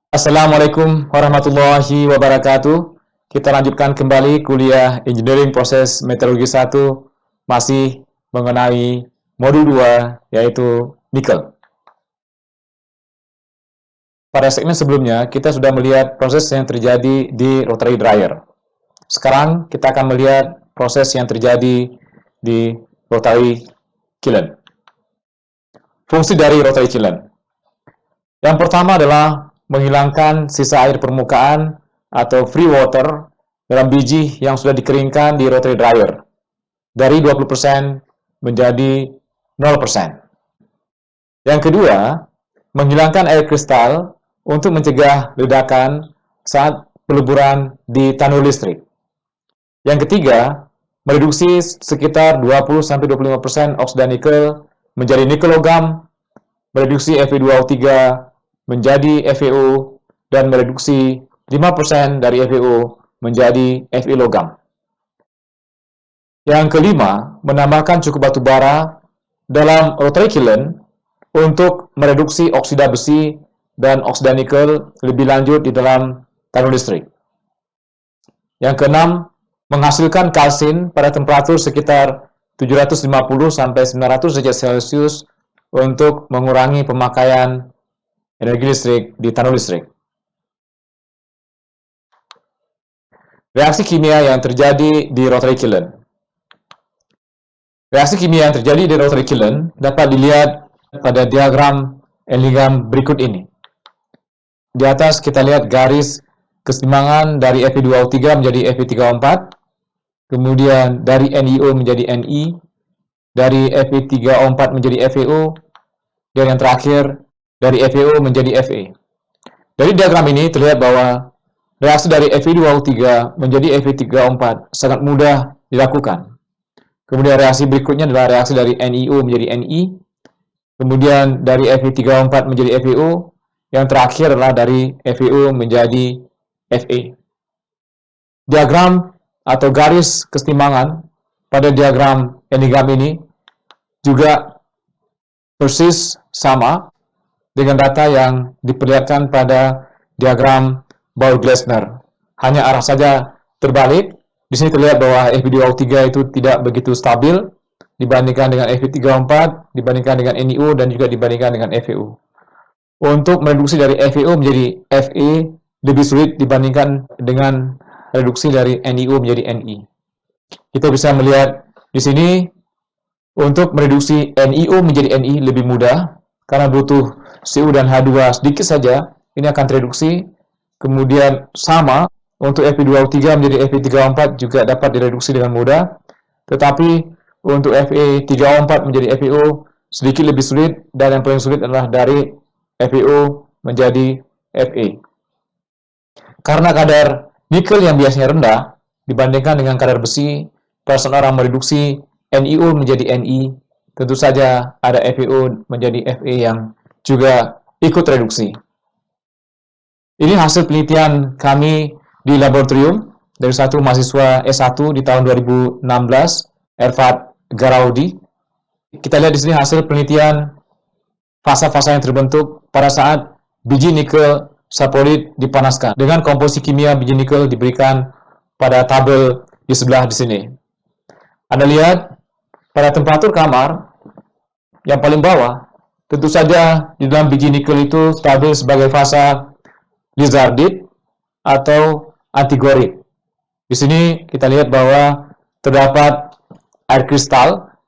Assalamualaikum warahmatullahi wabarakatuh. Kita lanjutkan kembali kuliah Engineering Proses Metalurgi 1, masih mengenai modul 2, yaitu nikel. Pada segmen sebelumnya, kita sudah melihat proses yang terjadi di rotary dryer. Sekarang, kita akan melihat proses yang terjadi di rotary kiln. Fungsi dari rotary kiln. Yang pertama adalah menghilangkan sisa air permukaan atau free water dalam biji yang sudah dikeringkan di rotary dryer dari 20% menjadi 0%. Yang kedua, menghilangkan air kristal untuk mencegah ledakan saat peleburan di tanur listrik. Yang ketiga, mereduksi sekitar 20-25% oksida nikel menjadi nikel logam, mereduksi Fe2O3 menjadi FeO, dan mereduksi 5% dari FeO menjadi Fe logam. Yang kelima, menambahkan cukup batu bara dalam rotary kiln untuk mereduksi oksida besi dan oksida nikel lebih lanjut di dalam tanur listrik. Yang keenam, menghasilkan kalsin pada temperatur sekitar 750-900 derajat Celcius untuk mengurangi pemakaian energi listrik di tanur listrik. Reaksi kimia yang terjadi di rotary kiln. Reaksi kimia yang terjadi di rotary kiln dapat dilihat pada diagram Elingham berikut ini. Di atas kita lihat garis keseimbangan dari Fe2O3 menjadi Fe3O4, kemudian dari NiO menjadi Ni, dari Fe3O4 menjadi FeO, dan yang terakhir dari FeO menjadi Fe. Dari diagram ini terlihat bahwa reaksi dari Fe2O3 menjadi Fe3O4 sangat mudah dilakukan. Kemudian reaksi berikutnya adalah reaksi dari NiO menjadi Ni, kemudian dari Fe3O4 menjadi FeO, yang terakhir adalah dari FeO menjadi Fe. Diagram atau garis keseimbangan pada diagram Elingham ini juga persis sama dengan data yang diperlihatkan pada diagram Bauer-Glessner. Hanya arah saja terbalik. Di sini terlihat bahwa Fe2O3 itu tidak begitu stabil dibandingkan dengan Fe3O4, dibandingkan dengan NiO, dan juga dibandingkan dengan FeO. Untuk mereduksi dari FeO menjadi Fe lebih sulit dibandingkan dengan reduksi dari NiO menjadi Ni. Kita bisa melihat di sini untuk mereduksi NiO menjadi Ni lebih mudah karena butuh Cu dan H2 sedikit saja, ini akan tereduksi. Kemudian sama untuk Fe2O3 menjadi Fe3O4 juga dapat direduksi dengan mudah. Tetapi untuk Fe3O4 menjadi FeO sedikit lebih sulit, dan yang paling sulit adalah dari FeO menjadi Fe. Karena kadar nikel yang biasanya rendah dibandingkan dengan kadar besi, pada saat orang mereduksi NiO menjadi Ni, tentu saja ada FeO menjadi Fe yang juga ikut reduksi. Ini hasil penelitian kami di laboratorium dari satu mahasiswa S1 di tahun 2016, Erfat Garaudi. Kita lihat di sini hasil penelitian fasa-fasa yang terbentuk pada saat biji nikel sapolit dipanaskan. Dengan komposisi kimia biji nikel diberikan pada tabel di sebelah di sini. Anda lihat pada temperatur kamar yang paling bawah, tentu saja di dalam biji nikel itu stabil sebagai fasa Lizardite atau antigorik. Di sini kita lihat bahwa terdapat air kristal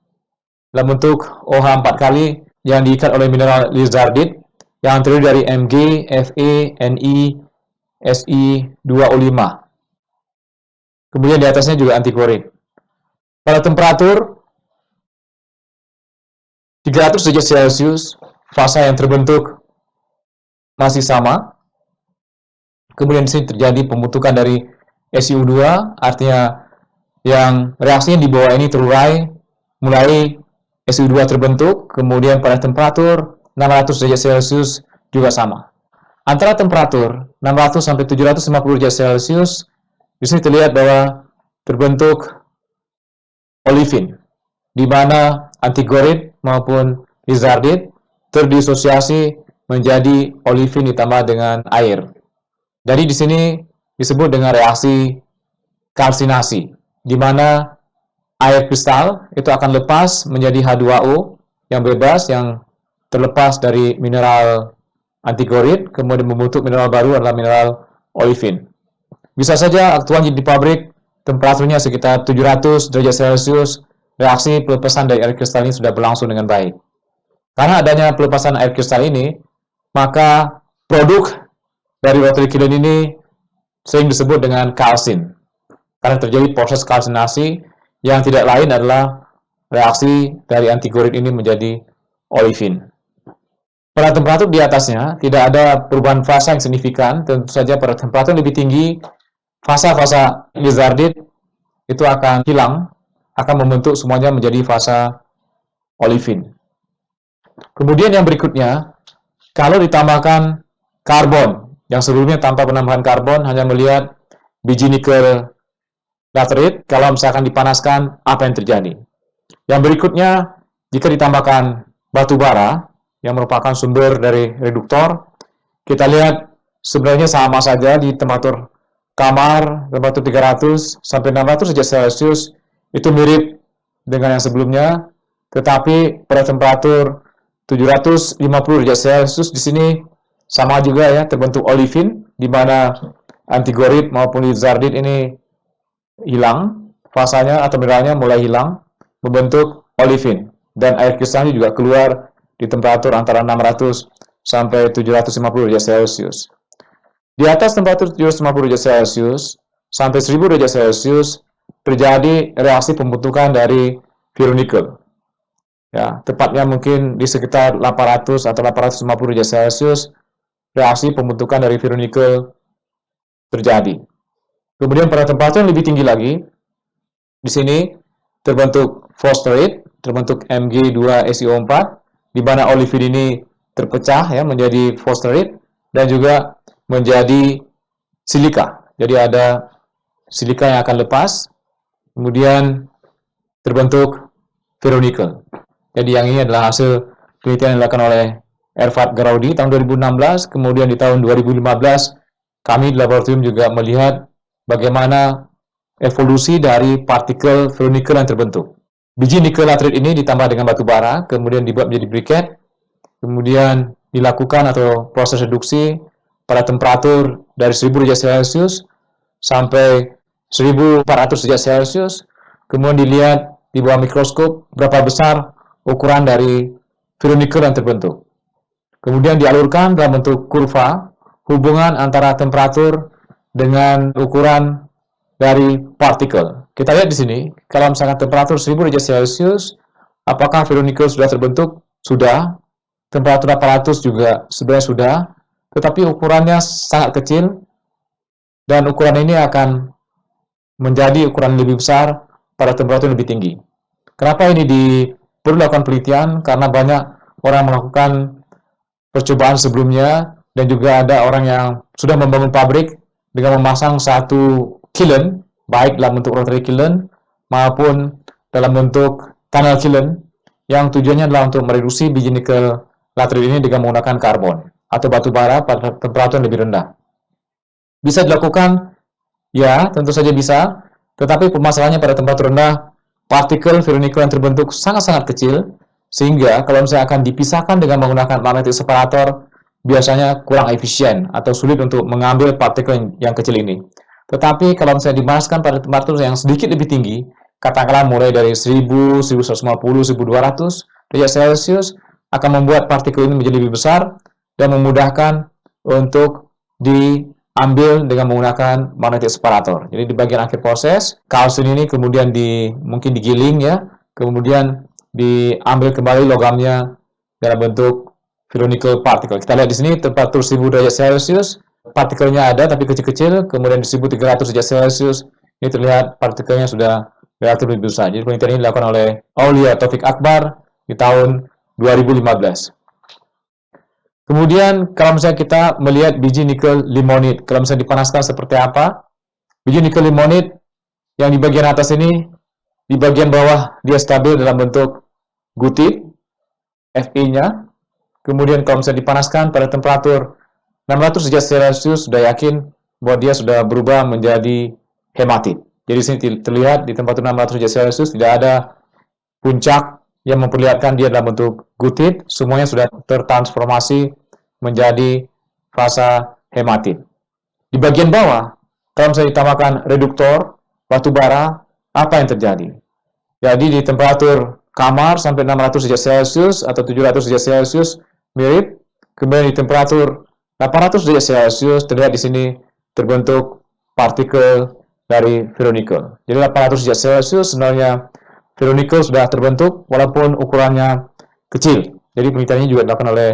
dalam bentuk OH 4 kali yang diikat oleh mineral Lizardite yang terdiri dari Mg, Fe, Ni, Si2O5. Kemudian di atasnya juga antigorik. Pada temperatur 300 derajat Celcius, fasa yang terbentuk masih sama. Kemudian di sini terjadi pembentukan dari SiO2, artinya yang reaksinya di bawah ini terurai, mulai SiO2 terbentuk, kemudian pada temperatur 600 derajat Celcius juga sama. Antara temperatur 600 sampai 750 derajat Celcius, di sini terlihat bahwa terbentuk olefin, di mana antigorid maupun lizardit terdisosiasi menjadi olefin ditambah dengan air. Jadi di sini disebut dengan reaksi kalsinasi, di mana air kristal itu akan lepas menjadi H2O yang bebas, yang terlepas dari mineral antigorid, kemudian membentuk mineral baru adalah mineral olefin. Bisa saja aktualnya di pabrik temperaturnya sekitar 700 derajat Celcius, reaksi pelepasan dari air kristal ini sudah berlangsung dengan baik. Karena adanya pelepasan air kristal ini, maka produk dari rotary kiln ini sering disebut dengan kalsin. Karena terjadi proses kalsinasi yang tidak lain adalah reaksi dari antigorid ini menjadi olefin. Pada temperatur di atasnya tidak ada perubahan fasa yang signifikan. Tentu saja pada temperatur lebih tinggi, fasa-fasa lizardit itu akan hilang, akan membentuk semuanya menjadi fasa olefin. Kemudian yang berikutnya, kalau ditambahkan karbon, yang sebelumnya tanpa penambahan karbon, hanya melihat biji nikel laterite, kalau misalkan dipanaskan, apa yang terjadi? Yang berikutnya, jika ditambahkan batu bara, yang merupakan sumber dari reduktor, kita lihat sebenarnya sama saja di temperatur kamar, temperatur 300 sampai 600 derajat Celcius, itu mirip dengan yang sebelumnya, tetapi pada temperatur 750 derajat Celcius di sini sama juga ya, terbentuk olefin, di mana antigorid maupun lizardit ini hilang, fasanya atau mineralnya mulai hilang, membentuk olefin, dan air kristalnya juga keluar di temperatur antara 600 sampai 750 derajat Celcius. Di atas temperatur 750 derajat Celcius sampai 1000 derajat Celcius terjadi reaksi pembentukan dari ferronikel. Ya, tepatnya mungkin di sekitar 800 atau 850 derajat Celcius, reaksi pembentukan dari ferronikel terjadi. Kemudian pada temperatur yang lebih tinggi lagi, di sini terbentuk fosforate, terbentuk Mg2SiO4, di mana olefin ini terpecah ya menjadi fosforate dan juga menjadi silika. Jadi ada silika yang akan lepas, kemudian terbentuk ferronikel. Jadi yang ini adalah hasil penelitian yang dilakukan oleh Ervat Garaudi tahun 2016, kemudian di tahun 2015 kami di laboratorium juga melihat bagaimana evolusi dari partikel ferronikel yang terbentuk. Biji nikel laterite ini ditambah dengan batu bara, kemudian dibuat menjadi briket, kemudian dilakukan atau proses reduksi pada temperatur dari 1000 derajat Celcius sampai 1400 derajat Celcius, kemudian dilihat di bawah mikroskop berapa besar ukuran dari ferronikel yang terbentuk. Kemudian dialurkan dalam bentuk kurva hubungan antara temperatur dengan ukuran dari partikel. Kita lihat di sini, kalau misalkan temperatur 1000 derajat Celcius, apakah ferronikel sudah terbentuk? Sudah. Temperatur 800 juga sebenarnya sudah, tetapi ukurannya sangat kecil, dan ukuran ini akan menjadi ukuran lebih besar pada temperatur lebih tinggi. Kenapa ini perlu dilakukan penelitian? Karena banyak orang melakukan percobaan sebelumnya, dan juga ada orang yang sudah membangun pabrik dengan memasang satu kiln, baik dalam bentuk rotary kiln maupun dalam bentuk tunnel kiln, yang tujuannya adalah untuk mereduksi biji nikel laterite ini dengan menggunakan karbon atau batu bara pada temperatur yang lebih rendah. Bisa dilakukan? Ya, tentu saja bisa, tetapi permasalahannya pada temperatur rendah, partikel ferronikel yang terbentuk sangat-sangat kecil, sehingga kalau misalnya akan dipisahkan dengan menggunakan magnetic separator, biasanya kurang efisien atau sulit untuk mengambil partikel yang kecil ini. Tetapi kalau misalnya dipanaskan pada temperatur yang sedikit lebih tinggi, katakanlah mulai dari 1000, 1150, 1200 derajat Celcius, akan membuat partikel ini menjadi lebih besar dan memudahkan untuk diambil dengan menggunakan magnetic separator. Jadi di bagian akhir proses, kalsium ini kemudian mungkin digiling ya, kemudian diambil kembali logamnya dalam bentuk ferronikel partikel. Kita lihat di sini temperatur 1000 derajat Celcius, partikelnya ada tapi kecil-kecil, kemudian di 1300 derajat Celcius ini terlihat partikelnya sudah relatif lebih besar. Jadi penelitian ini dilakukan oleh Aulia Taufik Akbar di tahun 2015. Kemudian kalau misalnya kita melihat biji nikel limonit, kalau misalnya dipanaskan seperti apa? Biji nikel limonit yang di bagian atas ini Di bagian bawah dia stabil dalam bentuk gutit, Fe-nya. Kemudian kalau misalnya dipanaskan pada temperatur 600 derajat Celcius, sudah yakin bahwa dia sudah berubah menjadi hematit. Jadi di sini terlihat di temperatur 600 derajat Celcius tidak ada puncak yang memperlihatkan dia dalam bentuk gutit, semuanya sudah tertransformasi menjadi fasa hematit. Di bagian bawah, kalau misalnya ditambahkan reduktor, batu bara, apa yang terjadi? Jadi di temperatur kamar sampai 600 derajat Celcius atau 700 derajat Celcius mirip, kemudian di temperatur 800 derajat Celcius terlihat di sini terbentuk partikel dari ferronikel. Jadi 800 derajat Celcius sebenarnya ferronikel sudah terbentuk walaupun ukurannya kecil. Jadi penelitian ini juga dilakukan oleh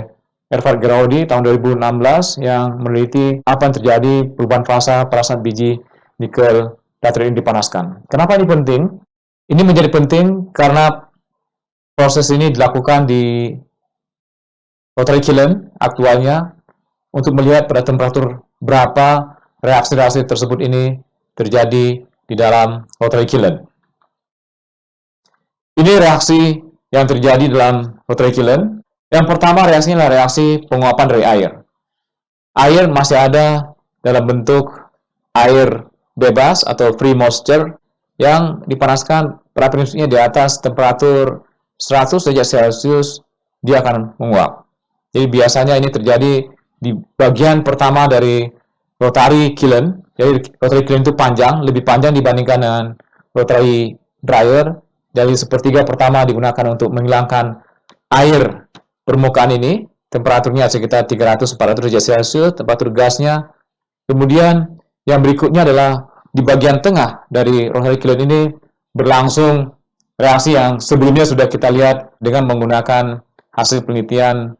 Edward Giraudi tahun 2016 yang meneliti apa yang terjadi perubahan fasa pada saat biji nikel natrium dipanaskan. Kenapa ini penting? Ini menjadi penting karena proses ini dilakukan di rotary kiln aktualnya untuk melihat pada temperatur berapa reaksi-reaksi tersebut ini terjadi di dalam rotary kiln. Ini reaksi yang terjadi dalam rotary kiln. Yang pertama reaksinya adalah reaksi penguapan dari air. Air masih ada dalam bentuk air bebas atau free moisture yang dipanaskan pada prinsipnya di atas temperatur 100 derajat Celcius dia akan menguap. Jadi biasanya ini terjadi di bagian pertama dari rotary kiln. Jadi rotary kiln itu panjang, lebih panjang dibandingkan dengan rotary dryer. Jadi sepertiga pertama digunakan untuk menghilangkan air permukaan ini, temperaturnya sekitar 300-400 derajat Celcius, temperatur gasnya. Kemudian yang berikutnya adalah di bagian tengah dari rotary kiln ini berlangsung reaksi yang sebelumnya sudah kita lihat dengan menggunakan hasil penelitian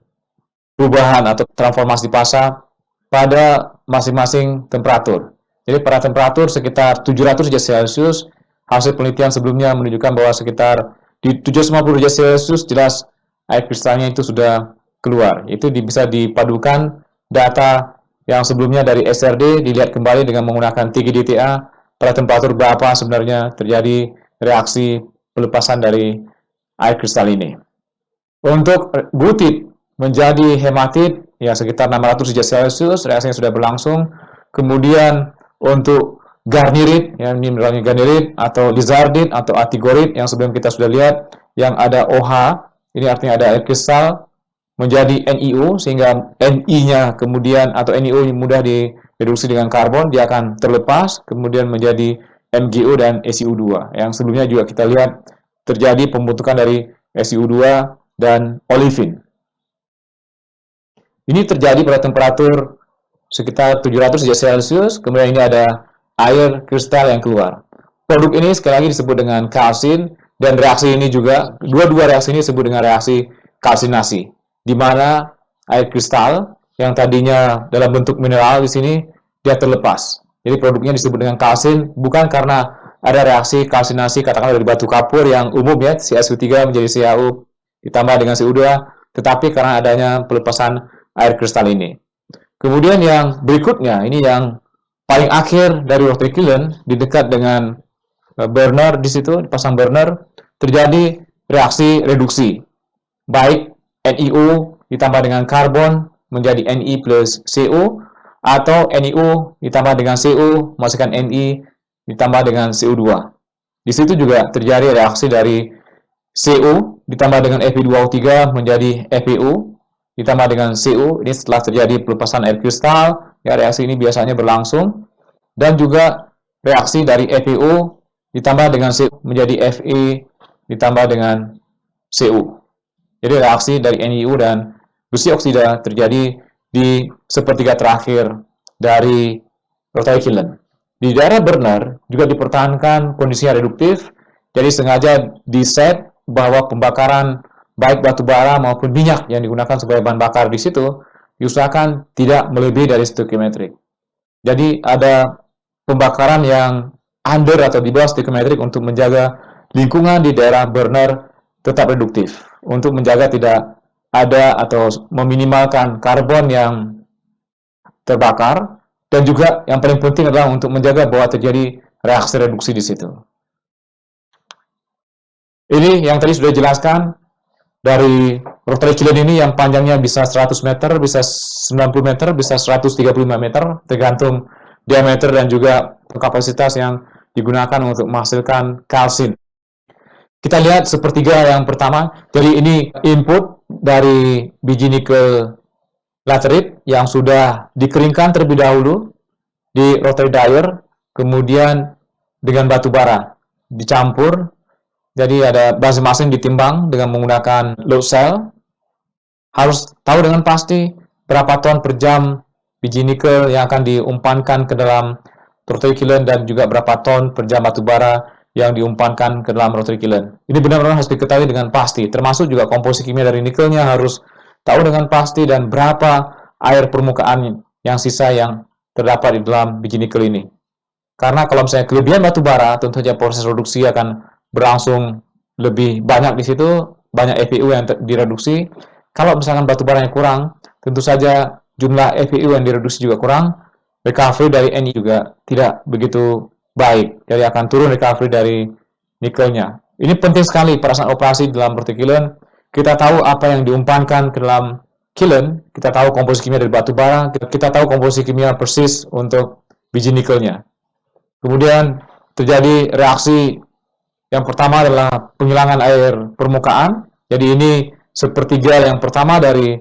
perubahan atau transformasi fasa pada masing-masing temperatur. Jadi pada temperatur sekitar 700 derajat Celcius, hasil penelitian sebelumnya menunjukkan bahwa sekitar di 750 derajat Celcius jelas air kristalnya itu sudah keluar. Itu bisa dipadukan data yang sebelumnya dari SRD dilihat kembali dengan menggunakan 3DTA pada temperatur berapa sebenarnya terjadi reaksi pelepasan dari air kristal ini. Untuk gutit menjadi hematit ya sekitar 600 derajat Celcius, reaksinya sudah berlangsung. Kemudian untuk garnierit, yang ini mineralnya garnierit atau lizardit atau atigorit yang sebelum kita sudah lihat yang ada OH, ini artinya ada air kristal menjadi NiO sehingga Ni-nya kemudian atau NiO mudah direduksi dengan karbon, dia akan terlepas kemudian menjadi MgO dan SiO2 yang sebelumnya juga kita lihat terjadi pembentukan dari SiO2 dan olefin. Ini terjadi pada temperatur sekitar 700 derajat Celcius, kemudian ini ada air kristal yang keluar. Produk ini sekali lagi disebut dengan kalsin, dan reaksi ini juga, dua reaksi ini disebut dengan reaksi kalsinasi, di mana air kristal yang tadinya dalam bentuk mineral di sini dia terlepas. Jadi produknya disebut dengan kalsin bukan karena ada reaksi kalsinasi katakanlah dari batu kapur yang umum ya, CaSO3 menjadi CaO ditambah dengan CO2, tetapi karena adanya pelepasan air kristal ini. Kemudian yang berikutnya, ini yang paling akhir dari rotary kiln, di dekat dengan burner di situ, dipasang burner, terjadi reaksi reduksi. Baik NiO ditambah dengan karbon menjadi Ni plus CO, atau NiO ditambah dengan CO menghasilkan Ni ditambah dengan CO2. Di situ juga terjadi reaksi dari CO ditambah dengan Fe2O3 menjadi FeO ditambah dengan CO. Ini setelah terjadi pelepasan air kristal, ya reaksi ini biasanya berlangsung, dan juga reaksi dari FeO ditambah dengan CO menjadi Fe ditambah dengan CO. Jadi reaksi dari NiO dan besi oksida terjadi di sepertiga terakhir dari rotary kiln. Di daerah burner juga dipertahankan kondisinya reduktif, jadi sengaja diset bahwa pembakaran baik batu bara maupun minyak yang digunakan sebagai bahan bakar di situ diusahakan tidak melebihi dari stoichiometric. Jadi ada pembakaran yang under atau di bawah stoichiometric untuk menjaga lingkungan di daerah burner tetap reduktif, untuk menjaga tidak ada atau meminimalkan karbon yang terbakar, dan juga yang paling penting adalah untuk menjaga bahwa terjadi reaksi reduksi di situ. Ini yang tadi sudah dijelaskan, dari rotary kiln ini yang panjangnya bisa 100 meter, bisa 90 meter, bisa 135 meter, tergantung diameter dan juga kapasitas yang digunakan untuk menghasilkan kalsin. Kita lihat sepertiga yang pertama, jadi ini input dari biji nikel laterite yang sudah dikeringkan terlebih dahulu di rotary dryer, kemudian dengan batu bara dicampur, jadi ada masing-masing ditimbang dengan menggunakan load cell. Harus tahu dengan pasti berapa ton per jam biji nikel yang akan diumpankan ke dalam rotary kiln dan juga berapa ton per jam batu bara yang diumpankan ke dalam rotary kiln. Ini benar-benar harus diketahui dengan pasti, termasuk juga komposisi kimia dari nikelnya harus tahu dengan pasti dan berapa air permukaan yang sisa yang terdapat di dalam biji nikel ini. Karena kalau misalnya kelebihan batu bara, tentu saja proses reduksi akan berlangsung lebih banyak di situ, banyak FeU yang direduksi. Kalau misalkan batu baranya kurang, tentu saja jumlah FeU yang direduksi juga kurang, recovery dari Ni juga tidak begitu baik, jadi akan turun recovery dari nikelnya. Ini penting sekali pada saat operasi dalam rotary kiln. Kita tahu apa yang diumpankan ke dalam kiln, kita tahu komposisi kimia dari batu bara, kita tahu komposisi kimia persis untuk biji nikelnya. Kemudian terjadi reaksi yang pertama adalah penghilangan air permukaan. Jadi ini sepertiga yang pertama dari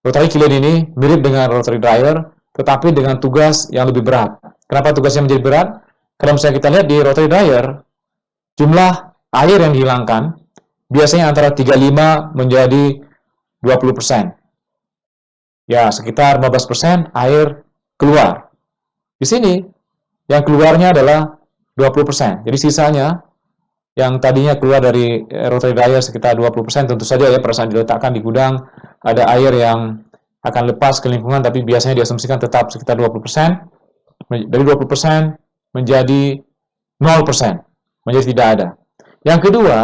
rotary kiln ini mirip dengan rotary dryer, tetapi dengan tugas yang lebih berat. Kenapa tugasnya menjadi berat? Kalau misalnya kita lihat di rotary dryer, jumlah air yang dihilangkan biasanya antara 35 menjadi 20%. Ya, sekitar 15% air keluar. Di sini, yang keluarnya adalah 20%. Jadi sisanya, yang tadinya keluar dari rotary dryer sekitar 20%, tentu saja ya pada saat diletakkan di gudang, ada air yang akan lepas ke lingkungan, tapi biasanya diasumsikan tetap sekitar 20%. Dari 20% menjadi 0%, menjadi tidak ada. Yang kedua,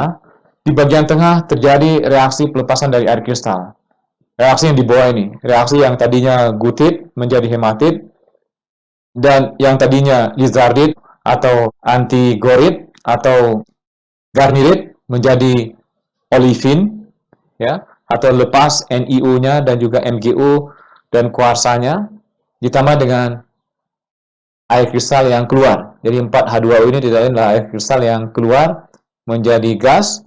di bagian tengah terjadi reaksi pelepasan dari air kristal. Reaksi yang di bawah ini, reaksi yang tadinya gutit menjadi hematit, dan yang tadinya lizardit atau antigorit atau garnirit menjadi olivin, ya, atau lepas NiO-nya dan juga MgO dan kuarsanya, ditambah dengan air kristal yang keluar. Jadi 4H2O ini tidak lain adalah air kristal yang keluar menjadi gas.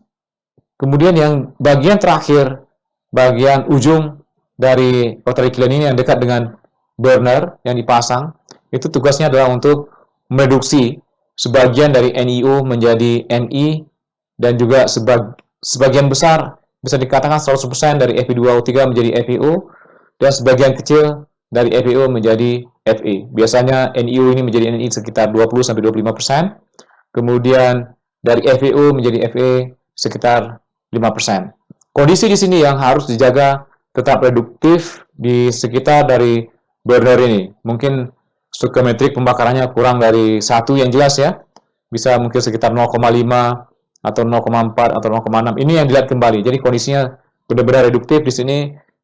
Kemudian yang bagian terakhir, bagian ujung dari rotary kiln ini yang dekat dengan burner yang dipasang, itu tugasnya adalah untuk mereduksi sebagian dari NiO menjadi Ni dan juga sebagian besar, bisa dikatakan 100% dari Fe2O3 menjadi FeO dan sebagian kecil dari FeO menjadi Fe. Biasanya NiO ini menjadi Ni sekitar 20-25%, kemudian dari FeO menjadi Fe sekitar 5%. Kondisi di sini yang harus dijaga tetap reduktif di sekitar dari burner ini. Mungkin stoichiometrik pembakarannya kurang dari 1 yang jelas ya. Bisa mungkin sekitar 0,5 atau 0,4 atau 0,6. Ini yang dilihat kembali. Jadi kondisinya benar-benar reduktif di sini.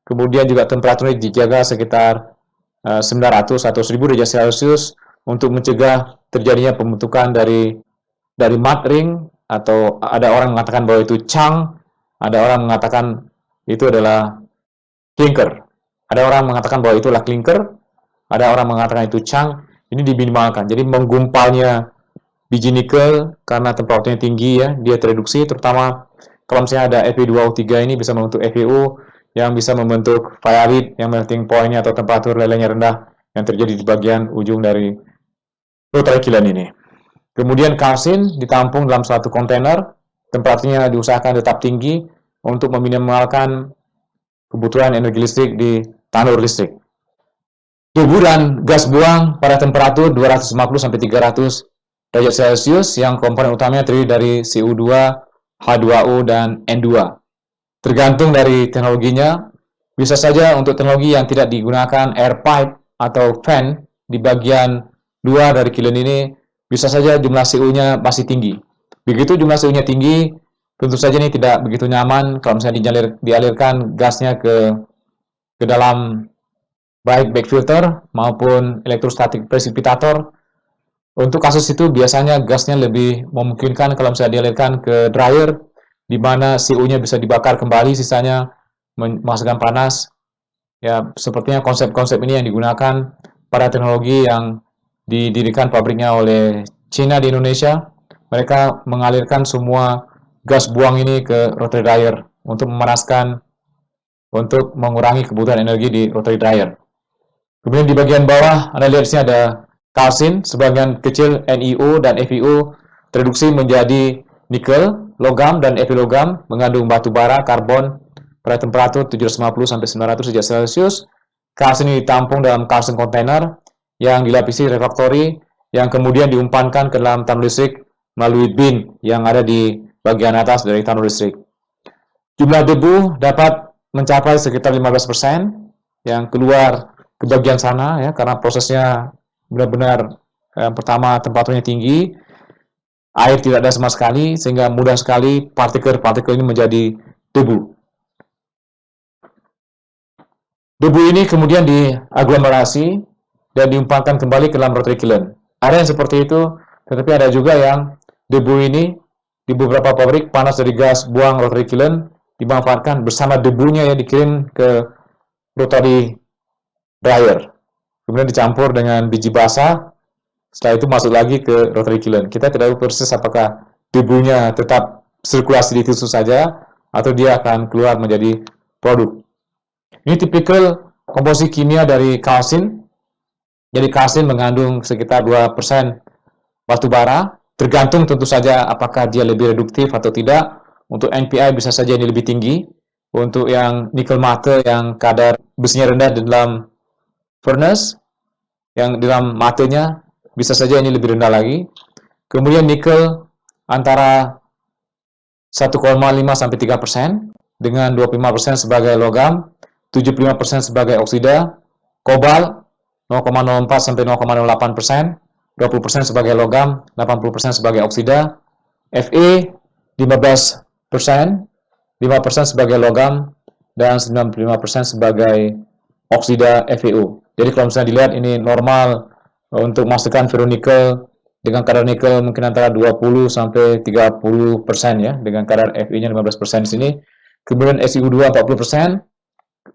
Kemudian juga temperaturnya dijaga sekitar 900 atau 1000 derajat Celcius untuk mencegah terjadinya pembentukan dari mud ring, atau ada orang mengatakan bahwa itu chunk, ada orang mengatakan itu adalah clinker. Ada orang mengatakan bahwa itulah clinker, ada orang mengatakan itu chunk. Ini diminimalkan. Jadi menggumpalnya biji nikel karena temperaturnya tinggi ya, dia tereduksi, terutama kalau misalnya ada Fe2O3 ini bisa membentuk FeO yang bisa membentuk fire yang melting point-nya atau temperatur lelehnya rendah yang terjadi di bagian ujung dari rotary kiln ini. Kemudian kalsin ditampung dalam suatu kontainer, temperaturnya diusahakan tetap tinggi untuk meminimalkan kebutuhan energi listrik di tanur listrik. Tubuh dan gas buang pada temperatur 250-300 derajat Celcius yang komponen utamanya terdiri dari CO2, H2O, dan N2. Tergantung dari teknologinya, bisa saja untuk teknologi yang tidak digunakan air pipe atau fan di bagian luar dari kiln ini, bisa saja jumlah CO-nya masih tinggi. Begitu jumlah CO-nya tinggi, tentu saja ini tidak begitu nyaman kalau misalnya dialirkan gasnya ke dalam baik back filter maupun elektrostatik precipitator. Untuk kasus itu biasanya gasnya lebih memungkinkan kalau misalnya dialirkan ke dryer di mana CO-nya bisa dibakar kembali, sisanya menghasilkan panas. Ya, sepertinya konsep-konsep ini yang digunakan pada teknologi yang didirikan pabriknya oleh China di Indonesia. Mereka mengalirkan semua gas buang ini ke rotary dryer untuk memanaskan, untuk mengurangi kebutuhan energi di rotary dryer. Kemudian di bagian bawah, Anda lihat di sini ada kalsin, sebagian kecil NiO dan FiO tereduksi menjadi nikel, logam, dan Fe logam, mengandung batu bara, karbon, pada temperatur 750 sampai 900 derajat Celcius. Kalsin ini ditampung dalam kalsin container yang dilapisi refraktori yang kemudian diumpankan ke dalam tanur listrik melalui bin yang ada di bagian atas dari tanur listrik. Jumlah debu dapat mencapai sekitar 15% yang keluar ke bagian sana ya, karena prosesnya benar-benar yang pertama temperaturnya tinggi, air tidak ada sama sekali, sehingga mudah sekali partikel-partikel ini menjadi debu. Debu ini kemudian diaglomerasi dan diumpankan kembali ke dalam rotary kiln. Ada yang seperti itu, tetapi ada juga yang debu ini di beberapa pabrik panas dari gas buang rotary kiln dimanfaatkan bersama debunya ya, dikirim ke rotary dryer. Kemudian dicampur dengan biji basah, setelah itu masuk lagi ke rotary kiln. Kita tidak tahu persis apakah debunya tetap sirkulasi di tisu saja atau dia akan keluar menjadi produk. Ini tipikal komposisi kimia dari kalsin. Jadi kalsin mengandung sekitar 2% batu bara, tergantung tentu saja apakah dia lebih reduktif atau tidak. Untuk NPI bisa saja ini lebih tinggi. Untuk yang nikel mate yang kadar besinya rendah di dalam furnace, yang di dalam matenya bisa saja ini lebih rendah lagi. Kemudian nikel antara 1,5 sampai 3% dengan 25% sebagai logam, 75% sebagai oksida, kobalt 0,04 sampai 0,08%, 20% sebagai logam, 80% sebagai oksida, Fe 15%, 5% sebagai logam, dan 95% sebagai oksida FeO. Jadi kalau misalnya dilihat ini normal untuk masukkan ferronikel dengan kadar nikel mungkin antara 20 sampai 30% ya, dengan kadar Fe-nya 15% di sini. Kemudian SiO2 40%,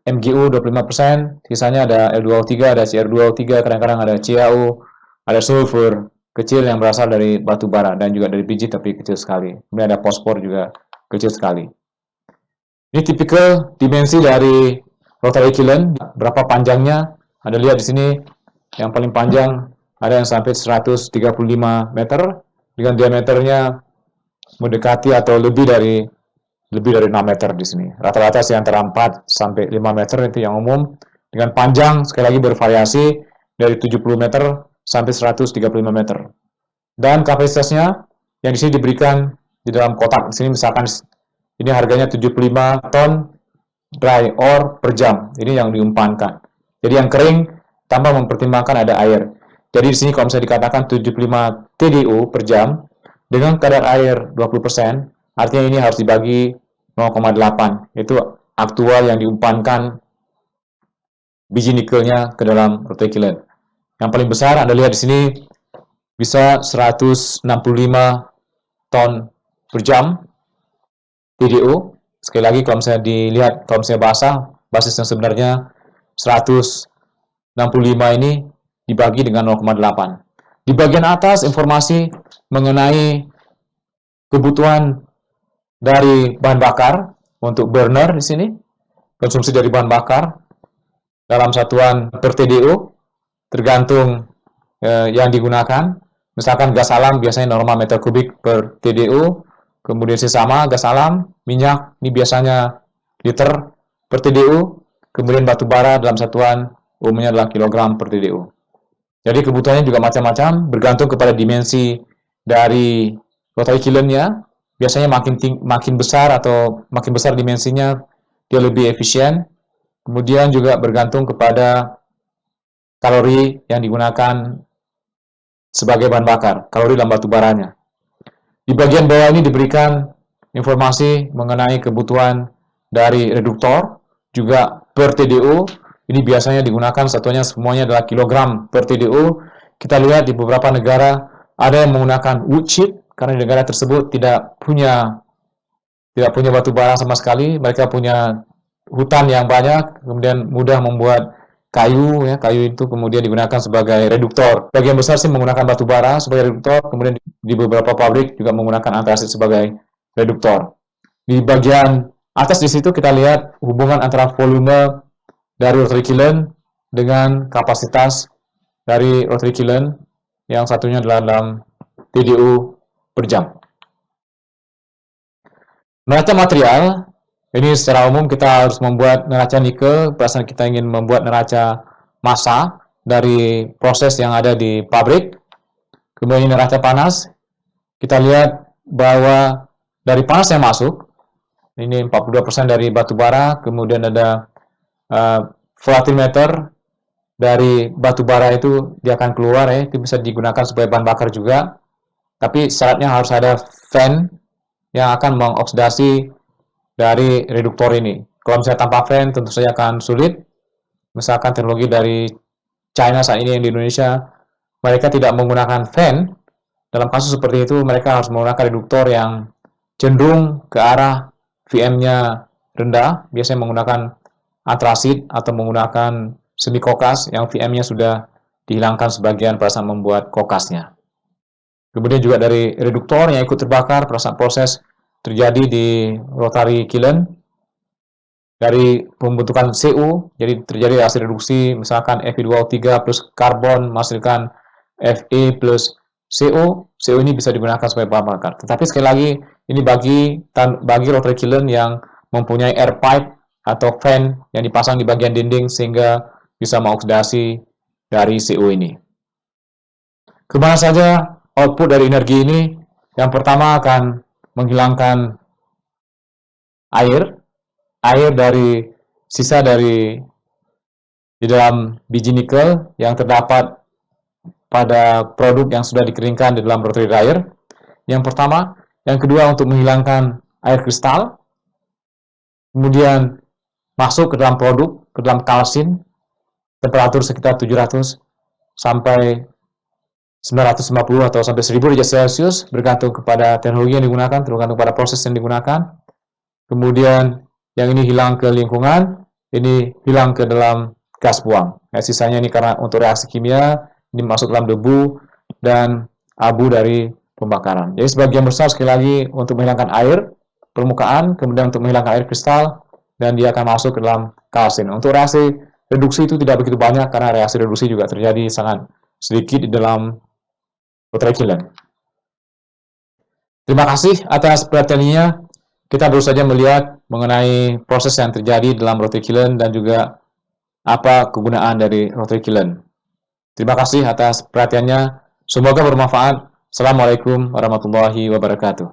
MgO 25%, sisanya ada L2O3, ada Cr2O3, kadang-kadang ada CaO, ada sulfur kecil yang berasal dari batu bara dan juga dari biji tapi kecil sekali. Kemudian ada fosfor juga kecil sekali. Ini tipikal dimensi dari rotary kiln, berapa panjangnya. Anda lihat di sini yang paling panjang ada yang sampai 135 meter dengan diameternya mendekati atau lebih dari 6 meter di sini. Rata-rata sih antara 4 sampai 5 meter itu yang umum, dengan panjang sekali lagi bervariasi dari 70 meter sampai 135 meter. Dan kapasitasnya yang di sini diberikan di dalam kotak. Di sini misalkan ini harganya 75 ton dry ore per jam. Ini yang diumpankan. Jadi yang kering tanpa mempertimbangkan ada air. Jadi di sini kalau misalnya dikatakan 75 TDU per jam dengan kadar air 20%, artinya ini harus dibagi 0,8. Itu aktual yang diumpankan biji nikelnya ke dalam rotary kiln. Yang paling besar Anda lihat di sini bisa 165 ton per jam TDO. Sekali lagi kalau misalnya dilihat, kalau misalnya basah, basis yang sebenarnya 165 ini dibagi dengan 0,8. Di bagian atas informasi mengenai kebutuhan dari bahan bakar untuk burner di sini, konsumsi dari bahan bakar dalam satuan per TDO tergantung yang digunakan. Misalkan gas alam biasanya normal meter kubik per TDO, kemudian sesama gas alam, minyak ini biasanya liter per TDO, kemudian batu bara dalam satuan umumnya adalah kilogram per TDO. Jadi kebutuhannya juga macam-macam, bergantung kepada dimensi dari rotary kiln-nya. Biasanya makin besar atau makin besar dimensinya, dia lebih efisien. Kemudian juga bergantung kepada kalori yang digunakan sebagai bahan bakar, kalori dalam batu baranya. Di bagian bawah ini diberikan informasi mengenai kebutuhan dari reduktor, juga per TDO. Ini biasanya digunakan satuannya semuanya adalah kilogram per TDO. Kita lihat di beberapa negara ada yang menggunakan wood chip, karena negara tersebut tidak punya tidak punya batu bara sama sekali, mereka punya hutan yang banyak, kemudian mudah membuat kayu, ya, kayu itu kemudian digunakan sebagai reduktor. Bagian besar sih menggunakan batu bara sebagai reduktor, kemudian di beberapa pabrik juga menggunakan antrasit sebagai reduktor. Di bagian atas di situ kita lihat hubungan antara volume dari rotary kiln dengan kapasitas dari rotary kiln, yang satunya adalah dalam TDU per jam. Neraca material, ini secara umum kita harus membuat neraca nikel, perasaan kita ingin membuat neraca massa dari proses yang ada di pabrik. Kemudian neraca panas, kita lihat bahwa dari panas yang masuk, ini 42% dari batu bara, kemudian ada volatimeter dari batu bara itu dia akan keluar, ya, itu bisa digunakan sebagai bahan bakar juga. Tapi syaratnya harus ada fan yang akan mengoksidasi dari reduktor ini. Kalau misalnya tanpa fan tentu saja akan sulit. Misalkan teknologi dari China saat ini yang di Indonesia, mereka tidak menggunakan fan. Dalam kasus seperti itu mereka harus menggunakan reduktor yang cenderung ke arah VM-nya rendah, biasanya menggunakan antrasit atau menggunakan semi kokas yang VM-nya sudah dihilangkan sebagian pada saat membuat kokasnya. Kemudian juga dari reduktor yang ikut terbakar pada saat proses terjadi di rotary kiln, dari pembentukan CO, jadi terjadi hasil reduksi, misalkan Fe2O3 plus karbon menghasilkan Fe plus CO. CO ini bisa digunakan sebagai bahan bakar. Tetapi sekali lagi, ini bagi rotary kiln yang mempunyai air pipe atau fan yang dipasang di bagian dinding sehingga bisa mengoksidasi dari CO ini. Kemana saja output dari energi ini? Yang pertama akan menghilangkan air dari sisa dari di dalam biji nikel yang terdapat pada produk yang sudah dikeringkan di dalam rotary dryer. Yang pertama, yang kedua untuk menghilangkan air kristal, kemudian masuk ke dalam produk, ke dalam kalsin, temperatur sekitar 700 sampai 950 atau sampai 1000 derajat Celcius, bergantung kepada teknologi yang digunakan, tergantung pada proses yang digunakan. Kemudian yang ini hilang ke lingkungan, ini hilang ke dalam gas buang. Nah, sisanya ini karena untuk reaksi kimia, ini masuk dalam debu dan abu dari pembakaran. Jadi sebagian besar sekali lagi untuk menghilangkan air permukaan, kemudian untuk menghilangkan air kristal, dan dia akan masuk ke dalam kalsin. Untuk reaksi reduksi itu tidak begitu banyak karena reaksi reduksi juga terjadi sangat sedikit di dalam rotary kiln. Terima kasih atas perhatiannya. Kita baru saja melihat mengenai proses yang terjadi dalam rotary kiln dan juga apa kegunaan dari rotary kiln. Terima kasih atas perhatiannya. Semoga bermanfaat. Assalamualaikum warahmatullahi wabarakatuh.